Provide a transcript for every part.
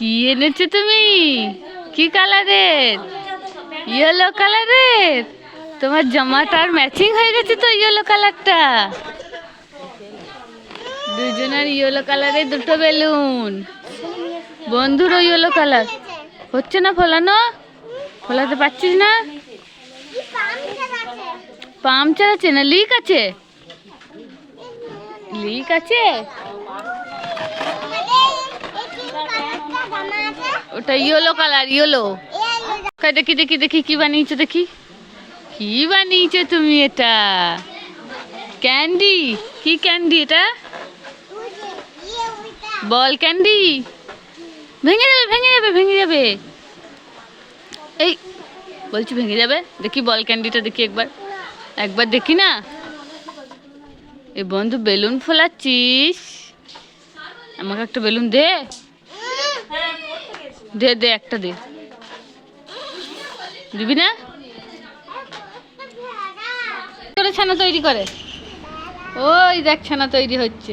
কি এনেছো তুমি? কি কালারের? ইয়েলো কালারের। তোমার জামাটার ম্যাচিং হয়ে গেছে তো ইয়েলো কালারটা। দুজনের ইয়েলো কালারের দুটো বেলুন। বন্ধুরও yellow colour. হচ্ছে না ফোলানো? ফোলাতে পারছিস না? পাংচার আছে না লিক আছে? লিক আছে? ওটা ইয়েলো কালার, ইয়েলো। দেখি দেখি দেখি কি বানিয়েছো দেখি। কি বানিয়েছো তুমি এটা? ক্যান্ডি? কি ক্যান্ডি এটা? বল ক্যান্ডি। ভেঙে যাবে ভেঙে যাবে ভেঙে যাবে। এই বলছি ভেঙে যাবে। দেখি বল ক্যান্ডিটা দেখি একবার। একবার দেখি না। এ বন্ধু বেলুন ফোলাচ্ছিস? আমাকে একটা বেলুন দে। দে দে একটা দে। দিবি না? করে ছানা তৈরি করে। ওই দেখ ছানা তৈরি হচ্ছে।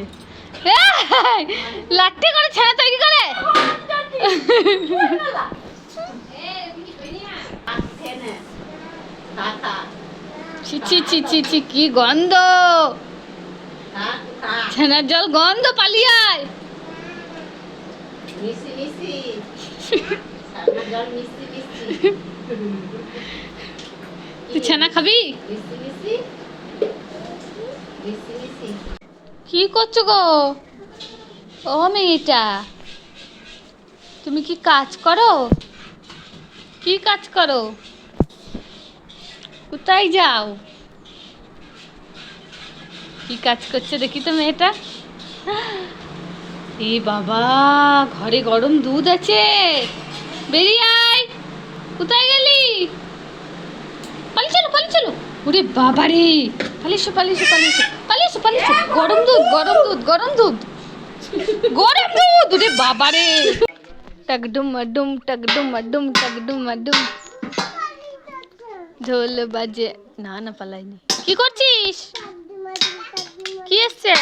লাঠি করে ছানা তৈরি করে। ছি ছি ছি ছি ছি কি গন্ধ! ছানার জল গন্ধ, পালিয়ে আয়। তুই ছানা খাবি? কি করছো গো? ও মেয়েটা, তুমি কি কাজ করো? কি কাজ করো? কোথায় যাও? কি কাজ করছে দেখি তো মেয়েটা। এ বাবা, ঘরে গরম দুধ আছে। বেরিয়ে আয়। কোথায় গেলি? পালিয়ে চলো পালিয়ে চলো। ওরে বাবা রে, পালিয়েছো পালিয়েছো পালিয়েছো পালিয়েছো পালিয়েছো। গরম দুধ গরম দুধ গরম দুধ গরম দুধ। ওরে বাবা রে। টকডুম মডুম টকডুম মডুম টকডুম মডুম। ঢোল বাজে। না না পালাইনি। কি করছিস? কি এসছে?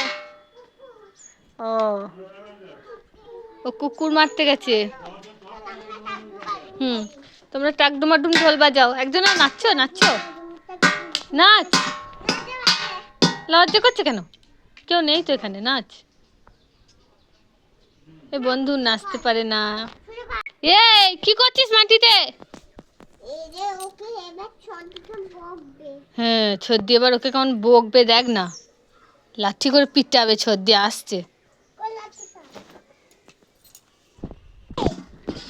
ও ও কুকুর মারতে গেছে। তোমরা টাকডুমাডুম ঢোল বাজাও। একজনে নাচছো নাচছো নাচ। লজ্জা করছে কেন? কেউ নেই তো এখানে, নাচ। এ বন্ধু নাচতে পারে না। এই কি করছিস মাটিতে? হ্যাঁ ছদ্দি এবার ওকে কেমন বকবে দেখ না। লাঠি করে পিটাবে। ছদ্দি আসছে।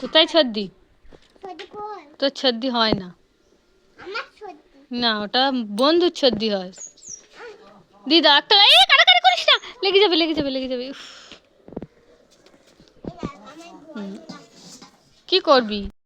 কোথায় ছদ্দি? তোর ছদ্দি হয় না। না ওটা বন্ধুর ছদ্দি হয়। দিদা একটা কাটাকাটি করিস না, লেগে যাবে লেগে যাবে লেগে যাবে। কি করবি?